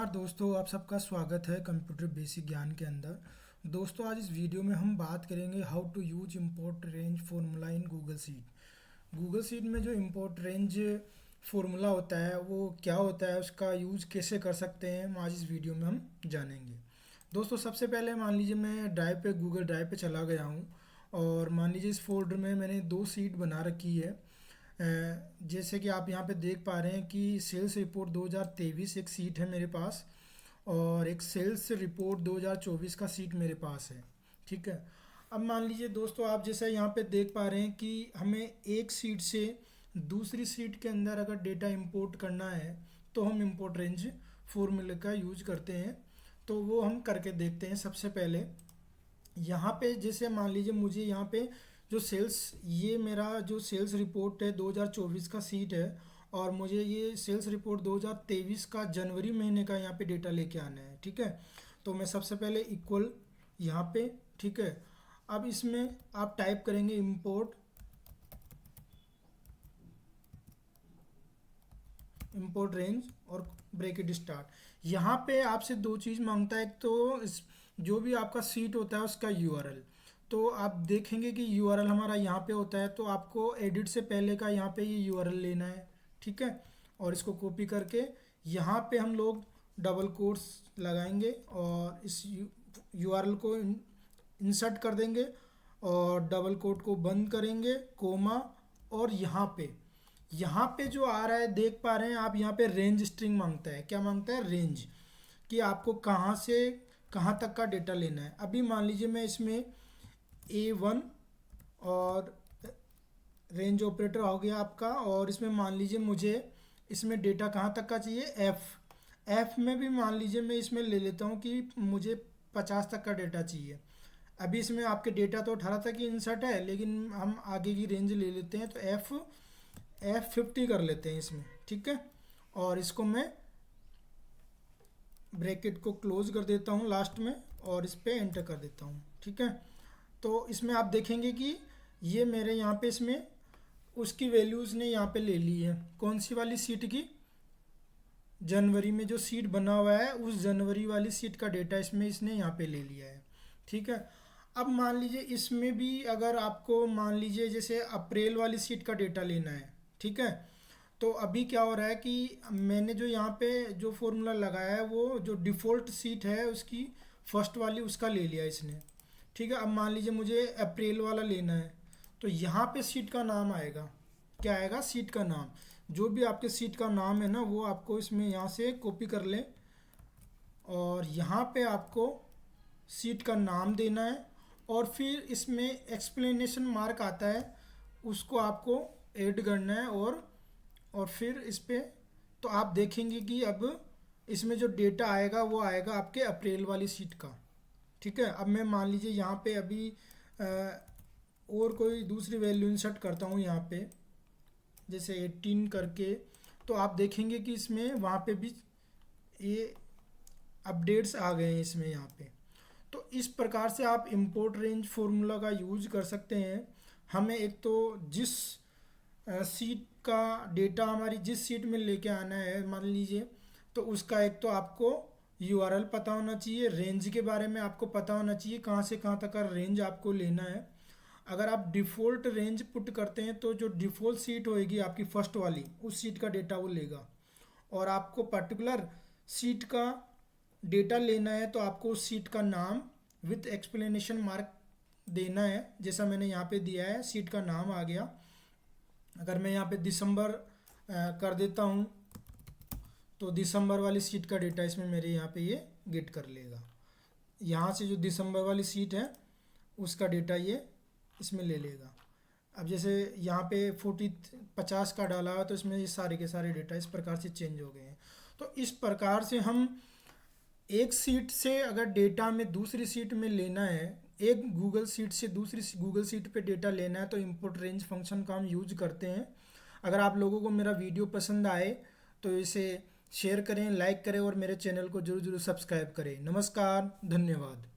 दोस्तों, आप सबका स्वागत है कंप्यूटर बेसिक ज्ञान के अंदर। दोस्तों, आज इस वीडियो में हम बात करेंगे how to use import range formula in Google sheet. Google sheet में जो इंपोर्ट रेंज फार्मूला होता है वो क्या होता है, उसका यूज कैसे कर सकते हैं, आज इस वीडियो में हम जानेंगे। दोस्तों, सबसे पहले मान लीजिए मैं ड्राइव पे गूगल ड्राइव पे चला गया हूँ और मान लीजिए इस फोल्डर में मैंने दो शीट बना रखी है। जैसे कि आप यहाँ पे देख पा रहे हैं कि सेल्स रिपोर्ट 2023 एक सीट है मेरे पास और एक सेल्स रिपोर्ट 2024 का सीट मेरे पास है। ठीक है। अब मान लीजिए दोस्तों, आप जैसा यहाँ पे देख पा रहे हैं कि हमें एक सीट से दूसरी सीट के अंदर अगर डेटा इंपोर्ट करना है तो हम इंपोर्ट रेंज फॉर्मूले का यूज करते हैं। तो वो हम करके देखते हैं। सबसे पहले यहाँ पे जैसे मान लीजिए मुझे यहाँ पे जो सेल्स, ये मेरा जो सेल्स रिपोर्ट है 2024 का सीट है और मुझे ये सेल्स रिपोर्ट 2023 का जनवरी महीने का यहाँ पे डेटा लेके आना है। ठीक है। तो मैं सबसे पहले इक्वल यहाँ पे, ठीक है। अब इसमें आप टाइप करेंगे इंपोर्ट रेंज और ब्रैकेट स्टार्ट। यहाँ पे आपसे दो चीज़ मांगता है। एक तो जो भी आपका सीट होता है उसका यूआरएल। तो आप देखेंगे कि यूआरएल हमारा यहाँ पे होता है, तो आपको एडिट से पहले का यहाँ पे ये यूआरएल लेना है। ठीक है। और इसको कॉपी करके यहाँ पे हम लोग डबल कोट्स लगाएंगे और इस यूआरएल को इंसर्ट कर देंगे और डबल कोट को बंद करेंगे, कोमा। और यहाँ पे जो आ रहा है देख पा रहे हैं आप, यहाँ पे रेंज स्ट्रिंग मांगता है। क्या मांगता है? रेंज, कि आपको कहाँ से कहाँ तक का डेटा लेना है। अभी मान लीजिए मैं इसमें A1 और रेंज ऑपरेटर हो गया आपका, और इसमें मान लीजिए मुझे इसमें डेटा कहाँ तक का चाहिए, एफ में भी मान लीजिए मैं इसमें ले लेता हूँ कि मुझे 50 तक का डेटा चाहिए। अभी इसमें आपके डेटा तो 18 तक ही इंसर्ट है, लेकिन हम आगे की रेंज ले लेते हैं, तो F50 कर लेते हैं इसमें। ठीक है। और इसको मैं ब्रैकेट को क्लोज कर देता हूँ लास्ट में और इस पर एंटर कर देता हूँ। ठीक है। तो इसमें आप देखेंगे कि ये मेरे यहाँ पे इसमें उसकी वैल्यूज़ ने यहाँ पे ले ली है। कौन सी वाली सीट की? जनवरी में जो सीट बना हुआ है उस जनवरी वाली सीट का डेटा इसमें इसने यहाँ पे ले लिया है। ठीक है। अब मान लीजिए इसमें भी अगर आपको मान लीजिए जैसे अप्रैल वाली सीट का डेटा लेना है। ठीक है। तो अभी क्या हो रहा है कि मैंने जो यहाँ पे जो फॉर्मूला लगाया है वो जो डिफ़ॉल्ट सीट है उसकी फर्स्ट वाली उसका ले लिया इसने। ठीक है। अब मान लीजिए मुझे अप्रैल वाला लेना है, तो यहाँ पे सीट का नाम आएगा। क्या आएगा? सीट का नाम। जो भी आपके सीट का नाम है ना, वो आपको इसमें यहाँ से कॉपी कर लें और यहाँ पे आपको सीट का नाम देना है और फिर इसमें एक्सप्लेनेशन मार्क आता है, उसको आपको ऐड करना है और फिर इस पर तो आप देखेंगे कि अब इसमें जो डेटा आएगा वो आएगा आपके अप्रैल वाली सीट का। ठीक है। अब मैं मान लीजिए यहाँ पे अभी और कोई दूसरी वैल्यू इंसर्ट करता हूँ यहाँ पे, जैसे 18 करके, तो आप देखेंगे कि इसमें वहाँ पे भी ये अपडेट्स आ गए हैं इसमें यहाँ पे। तो इस प्रकार से आप इंपोर्ट रेंज फार्मूला का यूज कर सकते हैं। हमें एक तो जिस सीट का डेटा हमारी जिस सीट में लेके आना है मान लीजिए, तो उसका एक तो आपको यूआरएल पता होना चाहिए, रेंज के बारे में आपको पता होना चाहिए कहाँ से कहाँ तक का रेंज आपको लेना है। अगर आप डिफ़ॉल्ट रेंज पुट करते हैं तो जो डिफ़ॉल्ट सीट होएगी आपकी फर्स्ट वाली, उस सीट का डेटा वो लेगा। और आपको पर्टिकुलर सीट का डेटा लेना है तो आपको उस सीट का नाम विथ एक्सप्लेनेशन मार्क देना है, जैसा मैंने यहाँ पे दिया है। सीट का नाम आ गया। अगर मैं यहाँ पे दिसंबर कर देता हूँ तो दिसंबर वाली सीट का डेटा इसमें मेरे यहाँ पे ये गेट कर लेगा। यहाँ से जो दिसंबर वाली सीट है उसका डेटा ये इसमें ले लेगा। अब जैसे यहाँ पे 50 का डाला है तो इसमें ये सारे के सारे डेटा इस प्रकार से चेंज हो गए हैं। तो इस प्रकार से हम एक सीट से अगर डेटा में दूसरी सीट में लेना है, एक गूगल सीट से दूसरी गूगल सीट पे डेटा लेना है, तो इंपोर्ट रेंज फंक्शन का हम यूज करते हैं। अगर आप लोगों को मेरा वीडियो पसंद आए तो इसे शेयर करें, लाइक करें और मेरे चैनल को जरूर जरूर सब्सक्राइब करें। नमस्कार, धन्यवाद।